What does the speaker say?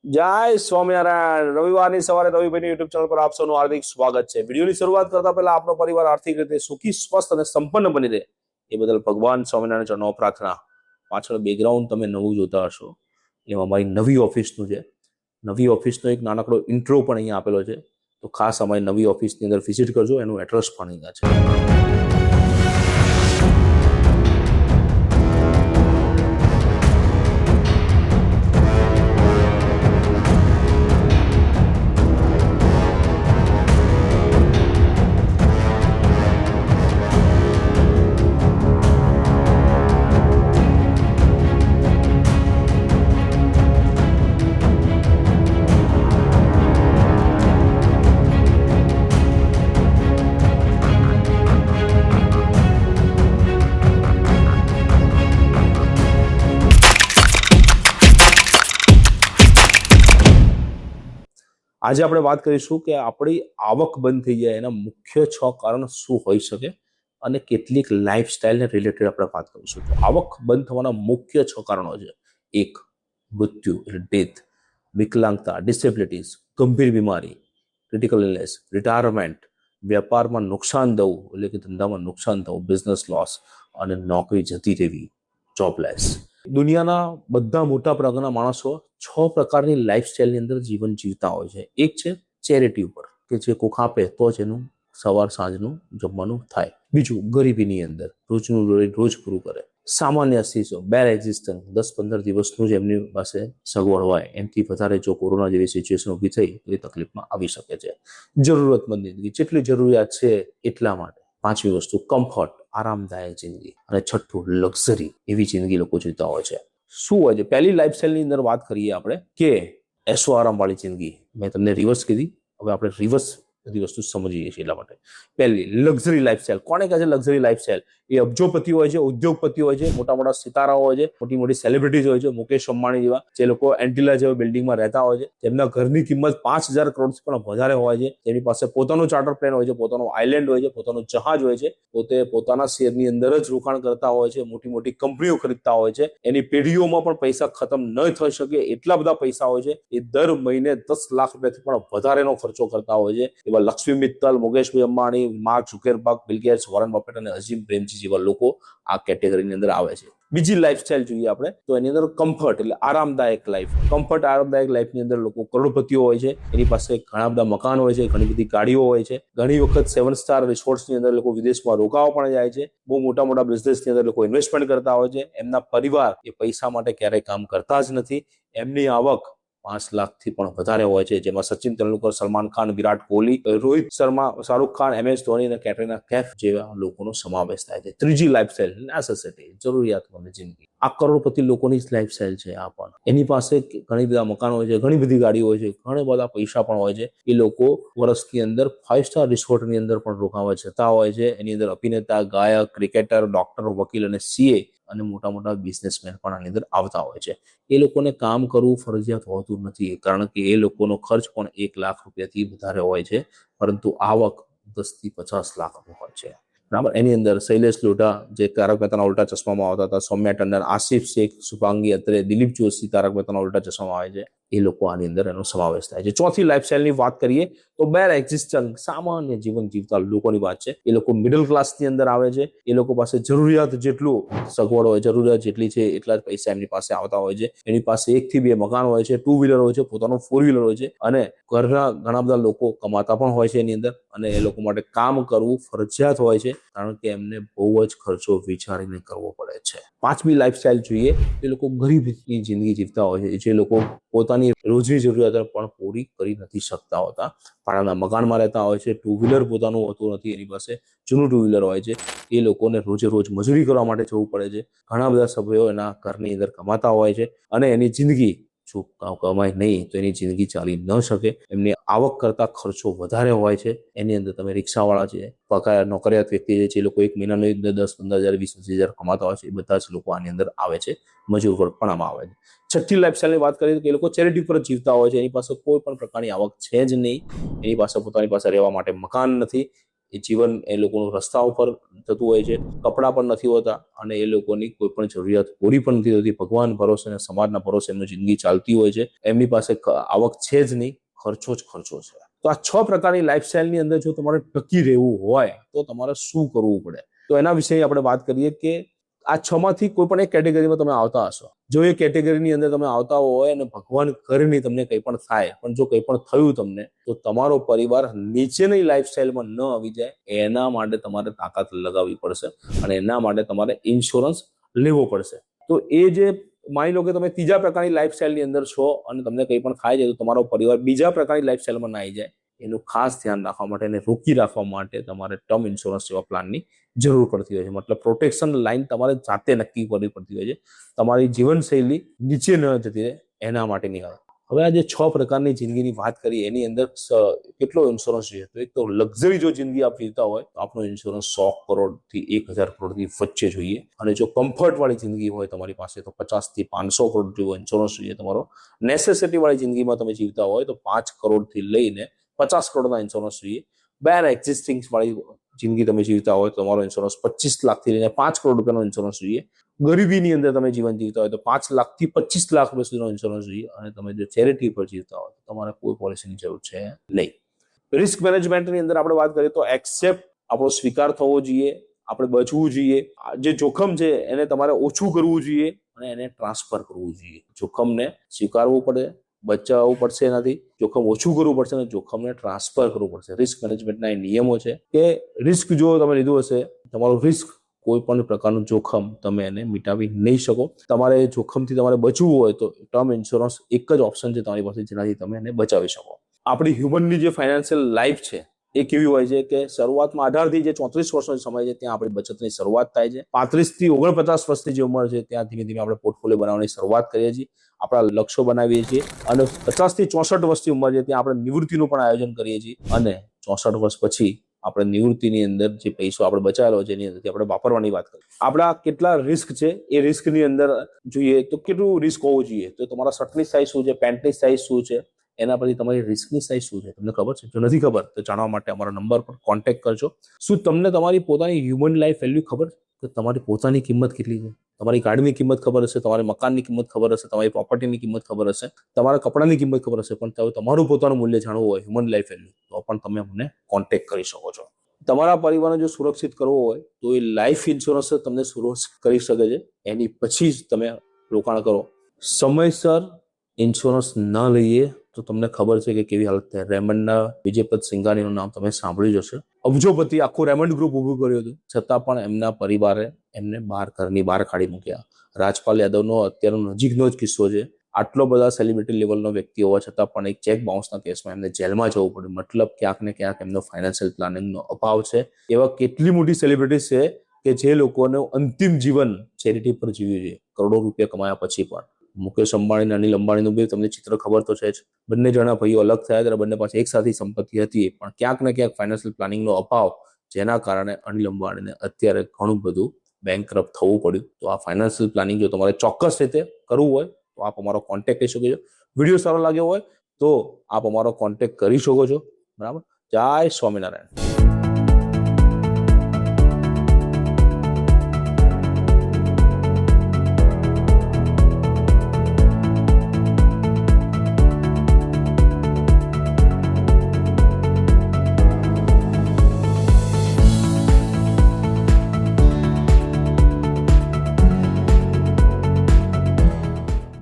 જય સ્વામિનારાયણ. રવિવારની સવારે રવિભાઈની યુટ્યુબ ચેનલ પર આપ સૌનું હાર્દિક સ્વાગત છે. વિડીયોની શરૂઆત કરતા પહેલા આપનો પરિવાર આર્થિક રીતે સુખી, સ્વસ્થ અને સંપન્ન બની રહે એ બદલ ભગવાન સ્વામિનારાયણ ચરણોમાં પ્રાર્થના. પાછળ બેકગ્રાઉન્ડ તમે નવું જોતા હશો, એમાં અમારી નવી ઓફિસનું છે. નવી ઓફિસનો એક નાનકડો ઇન્ટ્રો પણ અહીંયા આપેલો છે, તો ખાસ અમારી નવી ઓફિસની અંદર વિઝિટ કરજો. એનું એડ્રેસ પણ અહીંયા છે. આજે આપણે વાત કરીશું કે આપણી આવક બંધ થઈ જાય એના મુખ્ય 6 કારણ શું હોઈ શકે અને કેટલીક લાઈફસ્ટાઈલને રિલેટેડ આપણે વાત કરીશું. તો આવક બંધ થવાના મુખ્ય 6 કારણો છે. 1, મૃત્યુ એટલે ડેથ, વિકલાંગતા, ડિસેબિલિટીઝ, ગંભીર બીમારી, ક્રિટિકલ ઇલનેસ, રિટાયરમેન્ટ, વેપારમાં નુકસાન થવું એટલે કે ધંધામાં નુકસાન થવું, બિઝનેસ લોસ અને નોકરી જતી રહેવી, જોબલેસ. દુનિયાના બધા મોટા પ્રકારના માણસો 6 પ્રકારની લાઈફસ્ટાઈલની અંદર જીવન જીવતા હોય છે. એક છે ચેરિટી ઉપર, કે જે કોક આપે તો જ એનું સવાર સાંજનું જમવાનું થાય. બીજું ગરીબીની અંદર રોજનું રોજ પૂરું કરે. સામાન્ય અસ્તિત્વ, બેર એક્ઝિસ્ટન્સ, 10-15 દિવસનું જ એમની પાસે સગવડ હોય, એમથી વધારે જો કોરોના જેવી સિચ્યુએશન ઊભી થઈ તો એ તકલીફમાં આવી શકે છે. જરૂરતમંદ જિંદગી, જેટલી જરૂરિયાત છે એટલા માટે. 5મી વસ્તુ કમ્ફર્ટ, આરામદાયક જિંદગી. અને 6થું લક્ઝરી, એવી જિંદગી લોકો જીવતા હોય છે. શું હોય છે? પહેલી લાઈફસ્ટાઈલની અંદર વાત કરીએ આપણે કે એસો આરામવાળી જિંદગી. મેં તમને રિવર્સ કીધી, હવે આપણે રિવર્સ બધી વસ્તુ સમજીએ છીએ. એટલા માટે પહેલી લક્ઝરી લાઈફસ્ટાઈલ. કોને કહે છે લક્ઝરી લાઈફસ્ટાઈલ? એ અબજોપતિ હોય છે, ઉદ્યોગપતિ હોય છે, મોટા મોટા સિતારાઓ હોય છે, મોટી મોટી સેલિબ્રિટીઝ હોય છે, મુકેશ અંબાણી જેવા, જે લોકો એન્ટિલા જેવા બિલ્ડિંગમાં રહેતા હોય છે, જેમના ઘરની કિંમત 5,000 કરોડથી પણ વધારે હોય છે, જેની પાસે પોતાનું ચાર્ટર પ્લેન હોય છે, પોતાનું આઇલેન્ડ હોય છે, પોતાનું જહાજ હોય છે, પોતે પોતાના શેરની અંદર જ રોકાણ કરતા હોય છે, મોટી મોટી કંપનીઓ ખરીદતા હોય છે, એની પેઢીઓમાં પણ પૈસા ખતમ ન થઈ શકે એટલા બધા પૈસા હોય છે. એ દર મહિને 10 લાખ રૂપિયાથી પણ વધારેનો ખર્ચો કરતા હોય છે. એવા Lakshmi Mittal, Mukeshbhai Ambani, Mark Zuckerberg, Bill Gates, Warren Buffett અને અઝીમ પ્રેમજી જેવા લોકો આ કેટેગરીની અંદર આવે છે. બીજી લાઈફસ્ટાઈલ જોઈએ આપણે તો એની અંદર કમ્ફર્ટ એટલે આરામદાયક લાઈફ. કમ્ફર્ટ આરામદાયક લાઈફની અંદર લોકો કરોડપતિઓ હોય છે, એની પાસે ઘણા બધા મકાન હોય છે, ઘણી બધી ગાડીઓ હોય છે, ઘણી વખત 7 સ્ટાર રિસોર્ટ્સની અંદર લોકો વિદેશમાં રોકાવા પણ જાય છે, બહુ મોટા મોટા બિઝનેસની અંદર લોકો ઇન્વેસ્ટમેન્ટ કરતા હોય છે. એમના પરિવાર એ પૈસા માટે ક્યારેય કામ કરતા જ નથી. એમની આવક 5 લાખથી પણ વધારે હોય છે, જેમાં સચિન તેંડુલકર, સલમાન ખાન, વિરાટ કોહલી, રોહિત શર્મા, શાહરુખ ખાન, MS ધોની અને કેટરીના કૈફ જેવા લોકોનો સમાવેશ થાય છે. ત્રીજી લાઈફસ્ટાઈલ નેસેસિટી, જરૂરિયાતમંદ જિંદગી. આ કરોડપતિ લોકોની જ લાઈફસ્ટાઈલ છે. આ પણ એની પાસે ઘણી બધા મકાનો હોય છે, ઘણી બધી ગાડીઓ હોય છે, ઘણા બધા પૈસા પણ હોય છે. એ લોકો વર્ષની અંદર 5 સ્ટાર રિસોર્ટની અંદર પણ રોકાવા જતા હોય છે. એની અંદર અભિનેતા, ગાયક, ક્રિકેટર, ડોક્ટર, વકીલ અને CA અને મોટા મોટા બિઝનેસમેન પણ આની અંદર આવતા હોય છે. એ લોકોને કામ કરવું ફરજિયાત હોતું નથી, કારણ કે એ લોકોનો ખર્ચ પણ 1 લાખ રૂપિયાથી વધારે હોય છે, પરંતુ આવક 10 થી 50 લાખનો હોય છે. બરાબર. એની અંદર શૈલેષ લોઢા, જે તારક મહેતાના ઉલ્ટા ચશ્મામાં આવતા હતા, સૌમ્યા ટંડન, આસિફ શેખ, શુભાંગી અત્રે, દિલીપ જોશી, તારક મહેતાના ઉલ્ટા ચશ્મામાં આવે છે, એ લોકો આની અંદર એનો સમાવેશ થાય છે. ચોથી લાઈફસ્ટાઈલની વાત કરીએ તો બેર એક્ઝિસ્ટન્સ, સામાન્ય જીવન જીવતા લોકોની વાત છે. એ લોકો મિડલ ક્લાસની અંદર આવે છે. એ લોકો પાસે જરૂરિયાત જેટલું સગવડ હોય, જરૂરિયાત જેટલી છે એટલા જ પૈસા એમની પાસે આવતા હોય છે. એની પાસે 1 થી 2 મકાન હોય છે, 2 વ્હીલર હોય છે, પોતાનું 4 વ્હીલર હોય છે, અને ઘરના ઘણા બધા લોકો કમાતા પણ હોય છે એની અંદર. અને એ લોકો માટે કામ કરવું ફરજિયાત હોય છે, કારણ કે એમને બહુ જ ખર્ચો વિચારીને કરવો પડે છે. 5મી લાઈફસ્ટાઈલ જોઈએ, એ લોકો ગરીબની જિંદગી જીવતા હોય છે, જે લોકો પોતાની રોજની જરૂરિયાતો પણ પૂરી કરી નથી શકતા હોતા. ભાડાના મકાનમાં રહેતા હોય છે, 2 વ્હીલર પોતાનું હોતું નથી એની પાસે, જૂનું 2 વ્હીલર હોય છે. એ લોકોને રોજે રોજ મજૂરી કરવા માટે જવું પડે છે. ઘણા બધા સભ્યો એના ઘરની અંદર કમાતા હોય છે, અને એની જિંદગી જો કમાય નહીં તો એની જિંદગી ચાલી ન શકે. એમની આવક કરતાં ખર્ચો વધારે હોય છે. એની અંદર તમે રિક્ષાવાળા છે, પગાર નોકરિયાત વ્યક્તિ છે, જે લોકો એક મહિનાનો 10-15 હજાર, 20-25 હજાર કમાતા હોય છે, એ બધા જ લોકો આની અંદર આવે છે. મજૂર વર્ગ પણ આમાં આવે છે. છઠ્ઠી લાઈફસ્ટાઈલની વાત કરીએ તો એ લોકો ચેરિટી પર જીવતા હોય છે. એની પાસે કોઈ પણ પ્રકારની આવક છે જ નહીં. એની પાસે પોતાની પાસે રહેવા માટે મકાન નથી. એ જીવન એ લોકોનું રસ્તા ઉપર થતું હોય છે, કપડાં પણ નથી હોતા અને એ લોકોની કોઈ પણ જરૂરિયાત પૂરી પણ નથી થતી. ભગવાન ભરોસે અને સમાજના ભરોસે એમની જિંદગી ચાલતી હોય છે. એમની પાસે આવક છે જ નહીં, ખર્ચો જ ખર્ચો છે. તો આ 6 પ્રકારની લાઈફસ્ટાઈલની અંદર જો તમારે ટકી રહેવું હોય તો તમારે શું કરવું પડે, તો એના વિશે આપણે વાત કરીએ કે આ 6 માંથી કોઈ પણ એક કેટેગરીમાં તમે આવતા હશો. જો એ કેટેગરીની અંદર તમે આવતા હોય અને ભગવાન કરે નહીં તમને કંઈ પણ થાય, પણ જો કંઈ પણ થયું તમને, તો તમારો પરિવાર નીચેની લાઈફસ્ટાઈલમાં ન આવી જાય એના માટે તમારે તાકાત લગાવવી પડશે અને એના માટે તમારે ઇન્સ્યોરન્સ લેવો પડશે. તો એ જે માની લો કે તમે ત્રીજા પ્રકારની લાઈફસ્ટાઈલની અંદર છો અને તમને કંઈ પણ થાય છે, તો તમારો પરિવાર બીજા પ્રકારની લાઈફસ્ટાઈલમાં ના આવી જાય એનું ખાસ ધ્યાન રાખવા માટે અને રોકી રાખવા માટે તમારે ટર્મ ઇન્સ્યોરન્સ જેવા પ્લાનની જરૂર પડતી હોય છે. મતલબ પ્રોટેક્શન લાઈન તમારે જાતે નક્કી કરવી પડતી હોય છે, તમારી જીવનશૈલી નીચે ન જતી રહે એના માટેની. હવે આ જે 6 પ્રકારની જિંદગીની વાત કરી એની અંદર કેટલો ઇન્સ્યોરન્સ જોઈએ, તો એક તો લક્ઝરી જો જિંદગી આપ જીવતા હોય તો આપણો ઇન્સ્યોરન્સ 100 કરોડથી 1000 કરોડની વચ્ચે જોઈએ, અને જો કમ્ફર્ટ વાળી જિંદગી હોય તમારી પાસે તો 50 થી 500 કરોડ જેવો ઇન્સ્યોરન્સ જોઈએ. તમારો નેસેસિટી વાળી જિંદગીમાં તમે જીવતા હોય તો 5 કરોડથી લઈને 50 કરોડના ઇન્સ્યોરન્સ જોઈએ. બેર એક્ઝિસ્ટિંગ વાળી જિંદગી તમે જીવતા હોય તો તમારો ઇન્સ્યોરન્સ 25 લાખથી લઈને 5 કરોડ રૂપિયાનો ઇન્સ્યોરન્સ જોઈએ. ગરીબીની અંદર તમે જીવન જીવતા હોય તો 5 લાખથી 25 લાખ રૂપિયા સુધીનો ઇન્સ્યોરન્સ જોઈએ. અને તમે જો ચેરિટી પર જીવતા હોય તો તમારે કોઈ પોલિસીની જરૂર છે નહીં. રિસ્ક મેનેજમેન્ટની અંદર આપણે વાત કરીએ તો એક્સેપ્ટ આપણો સ્વીકાર થવો જોઈએ, આપણે બચવું જોઈએ. જે જોખમ છે એને તમારે ઓછું કરવું જોઈએ અને એને ટ્રાન્સફર કરવું જોઈએ. જોખમને સ્વીકારવું પડે, બચાવવું પડશે એનાથી, જોખમ ઓછું કરવું પડશે અને જોખમને ટ્રાન્સફર કરવું પડશે. રિસ્ક મેનેજમેન્ટના એ નિયમો છે કે રિસ્ક જો તમે લીધું હશે, તમારું રિસ્ક કોઈ પણ પ્રકારનું જોખમ તમે એને મિટાવી નહીં શકો. તમારે જોખમથી તમારે બચવું હોય તો ટર્મ ઇન્સ્યોરન્સ એક જ ઓપ્શન છે તમારી પાસે જેનાથી તમે એને બચાવી શકો. આપણી હ્યુમનની જે ફાઇનાન્શિયલ લાઈફ છે એ કેવી હોય છે કે શરૂઆતમાં 18 થી જે 34 વર્ષનો સમય છે ત્યાં આપણી બચતની શરૂઆત થાય છે. 35 થી 49 વર્ષની જે ઉંમર છે ત્યાં ધીમે ધીમે આપણે પોર્ટફોલિયો બનાવવાની શરૂઆત કરીએ છીએ, આપણા લક્ષ્યો બનાવીએ છીએ. અને 50 થી 64 વર્ષની ઉંમર છે ત્યાં આપણે નિવૃત્તિનું પણ આયોજન કરીએ છીએ. અને 64 વર્ષ પછી આપણે નિવૃત્તિની અંદર જે પૈસો આપણે બચાવેલો છે એની અંદરથી આપણે વાપરવાની વાત કરીએ. આપણા કેટલા રિસ્ક છે એ રિસ્કની અંદર જોઈએ તો કેટલું રિસ્ક હોવું જોઈએ, તો તમારા શર્ટની સાઇઝ શું છે, પેન્ટની સાઇઝ શું છે, એના પરથી તમારી રિસ્કની સાઇઝ શું છે તમને ખબર છે? જો નથી ખબર તો જાણવા માટે અમારા નંબર પર કોન્ટેક્ટ કરજો. શું તમને તમારી પોતાની હ્યુમન લાઈફ વેલ્યુ ખબર છે કે તમારી પોતાની કિંમત કેટલી છે? તમારી ગાડીની કિંમત ખબર હશે, તમારી મકાનની કિંમત ખબર હશે, તમારી પ્રોપર્ટીની કિંમત ખબર હશે, તમારા કપડાની કિંમત ખબર હશે, પણ તમારું પોતાનું મૂલ્ય જાણવું હોય, હ્યુમન લાઈફ વેલ્યુ, તો પણ તમે મને કોન્ટેક્ટ કરી શકો છો. તમારા પરિવારને જો સુરક્ષિત કરવો હોય તો એ લાઈફ ઇન્સ્યોરન્સ તમને સુરક્ષિત કરી શકે છે. એની પછી જ તમે રોકાણ કરો. સમયસર ઇન્સ્યોરન્સ ન લઈએ તો તમને ખબર છે કે કેવી હાલત થાય. રેમન્ડના વિજયપત સિંઘાનીનું નામ તમે સાંભળ્યું જશે. અબજોપતિ આખું રેમન્ડ ગ્રુપ ઊભું કર્યું હતું, છતાં પણ એમના પરિવારે એમને ઘરની બહાર કાઢી મૂક્યા. રાજપાલ યાદવનો અત્યારનો નજીકનો જ કિસ્સો છે. આટલો બધા સેલિબ્રિટી લેવલનો વ્યક્તિ હોવા છતાં પણ એક ચેક બાઉન્સના કેસમાં એમને જેલમાં જવું પડ્યું. મતલબ ક્યાંક ને ક્યાંક એમનો ફાઇનાન્શિયલ પ્લાનિંગનો અભાવ છે. એવા કેટલી મોટી સેલિબ્રિટીઝ છે કે જે લોકોનું અંતિમ જીવન ચેરિટી પર જીવ્યું છે, કરોડો રૂપિયા કમાયા પછી પણ. મુકેશ અંબાણી અને અનિલ અંબાણીનું બી તમને ચિત્ર ખબર તો છે જ. બંને જણા ભાઈઓ અલગ થયા ત્યારે બંને પાસે એક સાથે સંપત્તિ હતી, પણ ક્યાંક ને ક્યાંક ફાઇનાન્શિયલ પ્લાનિંગનો અભાવ, જેના કારણે અનિલ અંબાણીને અત્યારે ઘણું બધું બેંકરપ્ટ થવું પડ્યું. તો આ ફાઇનાન્શિયલ પ્લાનિંગ જો તમારે ચોક્કસ રીતે કરવું હોય તો આપ અમારો કોન્ટેક્ટ કરી શકો છો. વિડીયો સારો લાગ્યો હોય તો આપ અમારો કોન્ટેક્ટ કરી શકો છો. બરાબર. જય સ્વામિનારાયણ.